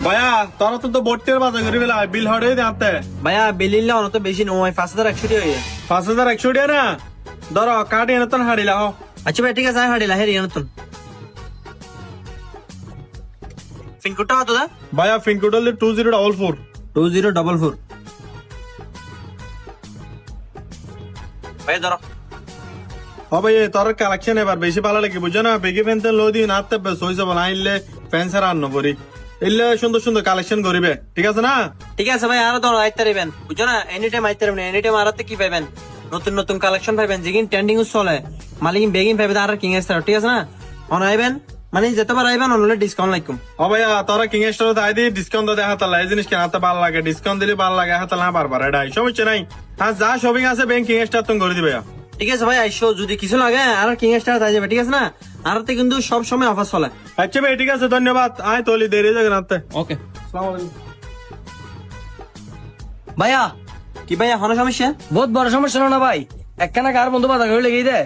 ভাইয়া তোরা তো ভর্তির বাজার করি বেলা বিল হড়ে আনতে ভাইয়া বিলিলে অনত বেশি নয় 5100 টাকা 5100 টাকা না ধরো কাটি নতুন হাড়িলা হো আচ্ছা ভাই ঠিক আছে হাড়িলা হেরি নতুন পিনকোডটা কত দা ভাইয়া পিনকোড হলে 2044 2044 ভাই ধরো ও ভাই তোর কালেকশন এবার বেশি ভালো লাগে বুঝছো না বেগি ফ্যানতে লদি নাতে বেশ হই যাব না আইলে ফ্যান্সার আন্ন পরি এলে সুন্দর সুন্দর কালেকশন করিবে ঠিক আছে না ঠিক আছে ভাই আরো ধরো আইতে পারবেন বুঝছো না এনি টাইম আইতে পারবেন এনি টাইম আরাতে কি পাবেন নতুন নতুন কালেকশন পাবেন যেগিন ট্রেন্ডিং চলে মালিকিন বেগিন পাবেন আর কিং স্টার ঠিক আছে না অন আইবেন মানে যেতেবার আইবেন অনলে ডিসকাউন্ট লাইকুম ও ভাইয়া তোরা কিং স্টোর দাই দি ডিসকাউন্ট দে হাতালা এই জিনিস কেন হাতে ভালো লাগে ডিসকাউন্ট দিলে ভালো লাগে হাতালা বারবার এটাই সমস্যা নাই আর যা শপিং আছে ব্যাংক কিং স্টার তুমি করে দিবে ঠিক আছে ভাই আইসো যদি কিছু লাগে আর কিং স্টার তাই যাবে ঠিক আছে না আরতে কিন্তু সব সময় অফার চলে আচ্ছা ভাই ঠিক আছে ধন্যবাদ আয় তোলি দেরি যাবে রাতে ওকে আসসালামু আলাইকুম ভাইয়া কি ভাই এখন সমস্যা বহুত বড় সমস্যা না ভাই একখানা কার বন্ধু বাজার করে লেগে দে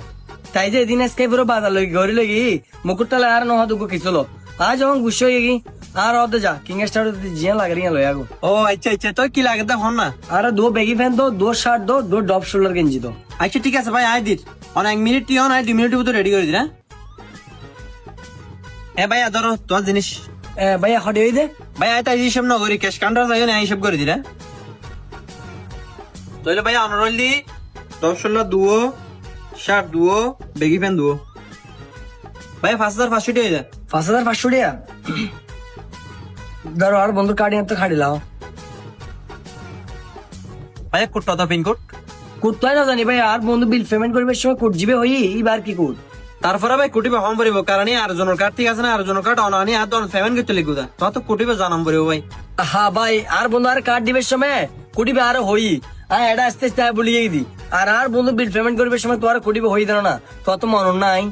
তাই যে এদিন আজকে পুরো বাজার লই ঘরে লেগে মুকুটটালে আর নহা দুগো কিছু লো আজ যখন গুছ হয়ে গি আর অদে যা কিং স্টার জিয়া লাগে রিয়া লই আগো ও আচ্ছা আচ্ছা তো কি লাগে হন না আর দো বেগি ফ্যান দো দো শার্ট দো দো ডপ শোল্ডার গেঞ্জি দো আচ্ছা ঠিক আছে ভাই আই দিত on 1 minute T on I 2 মিনিটের ভিতরে রেডি করে দিন হ্যাঁ ভাই ধরো তোমার জিনিস ভাইয়া হটে হই দে ভাই আই তাই হিসাব না করি ক্যাশ কাউন্টার যাই না হিসাব করে দিরা তাহলে ভাই অনরোল দি 10 দুও শার্ট দুও বেগি ফ্যান দুও ভাই 5500 টাকা দে 5500 টাকা ধরো আর বন্ধু কার্ড তো খাড়ি লাও ভাই কোডটা তো পিন কোড কোথায় না জানি ভাই আর বন্ধু বিল পেমেন্ট করবে সময় কোড জিবে হই এবার কি কোড তারপরে ভাই কোটিবে হম পড়িব কারণ আর জনের কার্ড ঠিক আছে না আর জনের কার্ড অনানি আর দন পেমেন্ট করতে লিখু দা তো কোটিবে জানাম পড়িব ভাই হ্যাঁ ভাই আর বন্ধু আর কার্ড দিবে সময় কোটিবে আর হই এটা আস্তে আস্তে বলিয়ে দি আর বন্ধু বিল পেমেন্ট করবে সময় তো আর কোটিবে হই দেন না তো মন নাই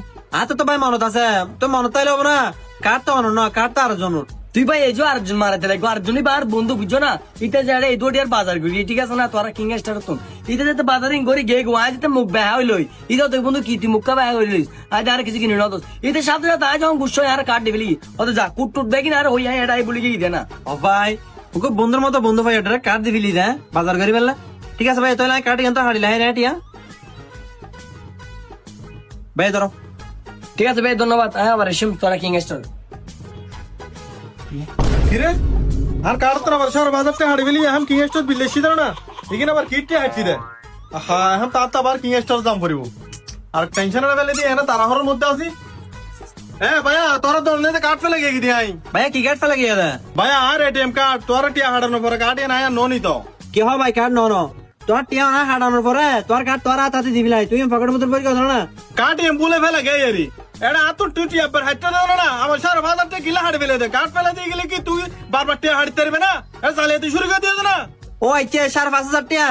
তো ভাই মনত আছে তো মনত তাইলে হবে না কার্ড তো অনন্য কার্ড তো আর জনের তুই ভাই এই যে আরেকজন মারাতে লাগবো আরেকজনই বা আর বন্ধু বুঝছো না এটা যারা এই দুটি আর বাজার করি ঠিক আছে না তোরা কিং স্টার তুন এটা যাতে বাজারিং করি গে গো আজ যেতে মুখ বেহা হইলই এটা তো বন্ধু কি তুই মুখটা বেহা হইলিস আজ আর কিছু কিনে না তো এতে সাথে সাথে আজ যখন গুচ্ছ আর কার্ড দিবলি অত যা কুট টুট বেগিন আর হই এটাই বলি গিয়ে দে না ও ভাই ওকে বন্ধুর মতো বন্ধু ভাই এটা কার্ড দিবিলি দে বাজার করি বেলা ঠিক আছে ভাই তাহলে কার্ড কিন্তু হাড়ি লাই রেটিয়া ভাই ধরো ঠিক আছে ভাই ধন্যবাদ আবার এসে তোরা কিং স্টার কিরে আর কার তো আবার শহর বাজারতে হাড়ি বেলি এখন কিং স্টোর বিলেছি দাও না এখানে আবার কিটটি হাঁটছি দে হ্যাঁ এখন তার তো আবার কিং স্টোর দাম পড়িব আর টেনশনের বেলে দিয়ে এনে তাড়াহড়ের মধ্যে আছি হ্যাঁ ভাইয়া তোরা দলনে কার্ড ফেলে গিয়ে দি আই ভাইয়া কি কার্ড ফেলে গিয়ে দে ভাইয়া আর এটিএম কার্ড তোরা টিয়া হাঁটানোর পরে কার্ড নাই আর ননি তো কি হয় ভাই কার্ড ন তোর টিয়া না হাঁটানোর পরে তোর কার্ড তোর হাতে দিবিলাই তুই পকেটের মধ্যে পড়ে গেল না কার্ড এম বলে ফেলে গে এরি এটা এত টুটি আবার হাঁটতে দাও না আমার সারা বাজারটা কিলা হাঁটে ফেলে দে কার্ড ফেলে দিয়ে গেলে কি তুই বারবার টিয়া হাঁটতে পারবে না চালিয়ে শুরু করে দিয়েছে না ও আচ্ছা 5500 টাকা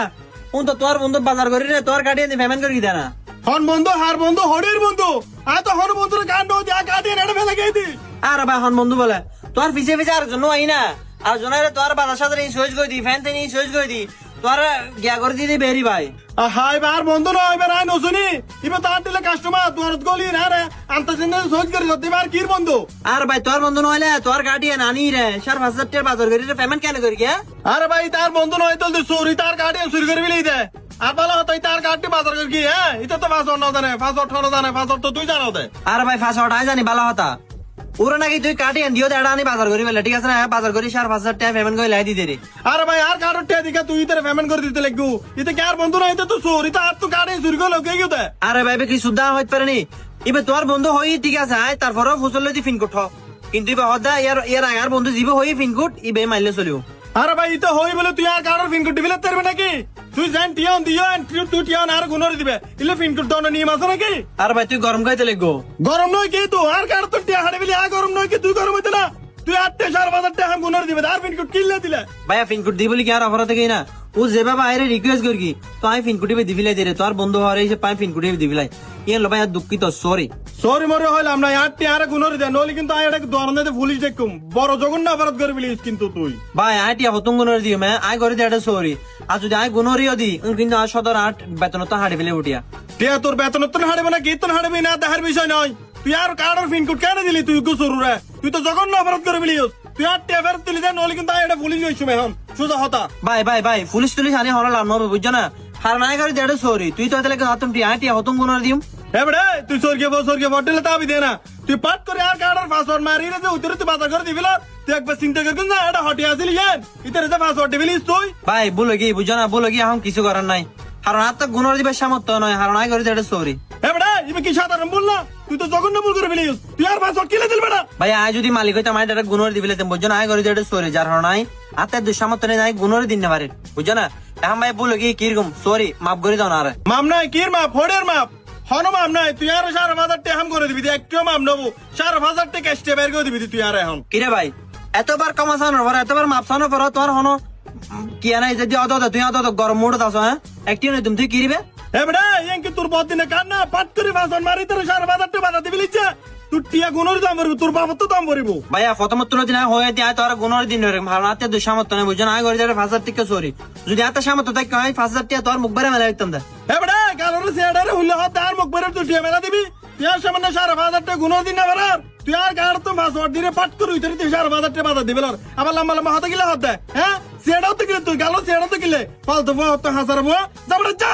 উন তো তোর বন্ধু বাজার করি রে তোর কার্ড দিয়ে পেমেন্ট করে দে না হন বন্ধু হার বন্ধু হরির বন্ধু আর তো হর বন্ধুর কাণ্ড দিয়া কাটিয়ে এটা ফেলে গিয়ে দি আর ভাই হন বন্ধু বলে তোর পিছে পিছে আর জন্য আই না আর জনের তোর বাজার সাথে সুইচ করে দি ফ্যান থেকে সুইচ করে দি তোর গিয়া করে দিদি বেরি ভাই হাই বার বন্ধু নয় এবার আই নসুনি এবার তার দিলে কাস্টমার দুয়ারত গলি না রে আন্তর্জাতিক সোচ করে যদি বার কির বন্ধু আর ভাই তোর বন্ধু নইলে তোর গাড়ি নানি রে 5500 টাকা বাজার করি রে পেমেন্ট কেন করি কে আরে ভাই তার বন্ধু নয় তো চুরি তার গাড়ি চুরি করে বিলাই দে আর ভালো হতো তার গাড়ি বাজার করে কি হ্যাঁ এটা তো 5 না জানে 5 না জানে 5 তো তুই জানো দে আর ভাই 5 জানি ভালো হতা ওরা নাকি তুই কাটি দিও দেড়া আনি বাজার করি বেলা ঠিক আছে না বাজার করি 5500 টাকা পেমেন্ট করে লাই দি দে রে আরে ভাই আর কার্ড টিয়া দিকা তুই ইতরে পেমেন্ট করে দিতে লাগবো ইতে কি আর বন্ধু নয় এটা তো চোর এটা আর তো গাড়ি চুরি করে লোকে গিয়ে দে আরে ভাই কি সুদ্ধা হইতে পারেনি এবার তোর বন্ধু হই ঠিক আছে আয় তারপরও ফুসল লই ফিন কোট কিন্তু এবার হদা ইয়ার আর বন্ধু জীব হই ফিন কোট ইবে মাইলে চলিও আরে ভাই এটা হই বলে তুই আর কার্ডের পিন কোড দিবিলে পারবে নাকি তুই জান টিয়ন দিও এন্ড তুই টিয়ন আর গুণর দিবে ইলে পিন কোড দাও না নিয়ম আছে নাকি আর ভাই তুই গরম খাইতে লাগবো গরম নয় কি তুই আর কার্ড তো টিয়া হাড়ে বিলি আর গরম নয় কি তুই গরম হইতে না তুই 8,000 টাকা হাম গুণর দিবে আর পিন কোড কিনলে দিলে ভাইয়া ফিন কোড দি বলি কি আর অফার থেকে না ও যেভাবে আইরে রিকোয়েস্ট করি তো আমি ফিন কোডে দিবিলাই দে রে তোর বন্ধু হওয়ার এসে পাই ফিন কোডে দিবিলাই ইয়ে লো ভাইয়া দুঃখিত সরি সরি মরে হইলাম না 8,000 গুণর দে নলি কিন্তু আই এটা দরনে পুলিশ দেখুম বড় জঘন্য অপরাধ করে বিলিস কিন্তু তুই ভাই আইটি হতুম গুণর দিও মে আই করে দে সরি আর যদি আই গুণরিও দি কিন্তু আর সদর 8 বেতন তো হাড়ে ফেলে উঠিয়া টিয়া তোর বেতন তো হাড়বে না কি তো হাড়বে না দেখার বিষয় নয় তুই আর কার্ডের পিন কোড কেন দিলি তুই গুসুরু রে তুই তো জঘন্য অপরাধ করে বিলিস তুই আর টেফার তুলি দে নলি কিন্তু এটা পুলিশ হইছু এখন সুজা হতা ভাই পুলিশ তুলিশ আনি হলো লাভ নবে বুঝছো না হার নাই করে দেড় সরি তুই তো তাহলে হাতম টিয়া হতম গুনার দিম এবারে তুই সরকে বটলে তাবি দে না তুই পাট করে আর কার্ডের পাসওয়ার্ড মারি রে উতরে তুই বাজার করে দিবিল তুই একবার চিন্তা কর না এটা হটি আসিলি ইয়ান ইতরে যে পাসওয়ার্ড দিবিলিস তুই ভাই বলো কি বুঝছো না বলো কি এখন কিছু করার নাই হার হাত গুনার দিবে সামর্থ্য নয় হার নাই করে দেড় সরি এবারে ইবে কি সাধারণ বল না তুই তো জঘন্য ভুল করে ফেলিস তুই আর পাসওয়ার্ড কিলে দিল বেটা ভাই আয় যদি মালিক হইতাম আয় ডাইরেক্ট গুনার দিবিলে বুঝছো না আয় করে দেড় সরি যার হার নাই হাতের দুঃসামর্থ্য নাই গুনার দিন না পারে বুঝছো না এখন ভাই বলো কি কিরকম সরি মাফ করে দাও না আরে মাপ নাই কির মাপ ফোড়ের মাপ হন মাপ নাই তুই আর 5,000 টাকা হাম করে দিবি একটু মাপ নেবো 5,000 টাকা স্টে বের করে দিবি তুই আর এখন কিরে ভাই এতবার কামাসানোর পর এতবার মাপসানোর পর তোমার হনো কি নাই যদি তুই গরম মুড আছো হ্যাঁ একটি নয় তুমি তুই কিরিবে এবারে ইয়ান কি তোর বদিনে কান্না পাট করে পাসওয়ার্ড মারি তোর 5,000 টাকা বাধা দিবি লিচ্ছে তুই টিয়া গুনোর দাম ভরবি তোর বাবা তো দাম ভরিব ভাইয়া প্রথমত তুলো দিন হয়ে দিয়ে তোর গুণর দিন ভালো হাতে দুঃসামর্থ্য নেই বুঝছো না আয় করে 5,000 টাকা সরি যদি হাতে সামর্থ্য থাকে হয় 5,000 টাকা তোর মুখ বেড়ে মেলা দিতাম দা এবারে কালোরে সেডারে হইলে হাত আর মুখ বেরে তুই টিয়া মেলা দিবি তুই আর সামান্য 5,000 টাকা গুনোর দিন না বারার তুই আর গাড় তো পাসওয়ার্ড দিয়ে পাট করে উইতরে তুই 5,000 টাকা বাধা দিবি আবার লম্বা হাতে গিলে হাত দেয় হ্যাঁ সেডাও তো গিলে তুই গালো সেডাও তো গিলে ফালতু তো হাজার বুয়া যাবড়ে যা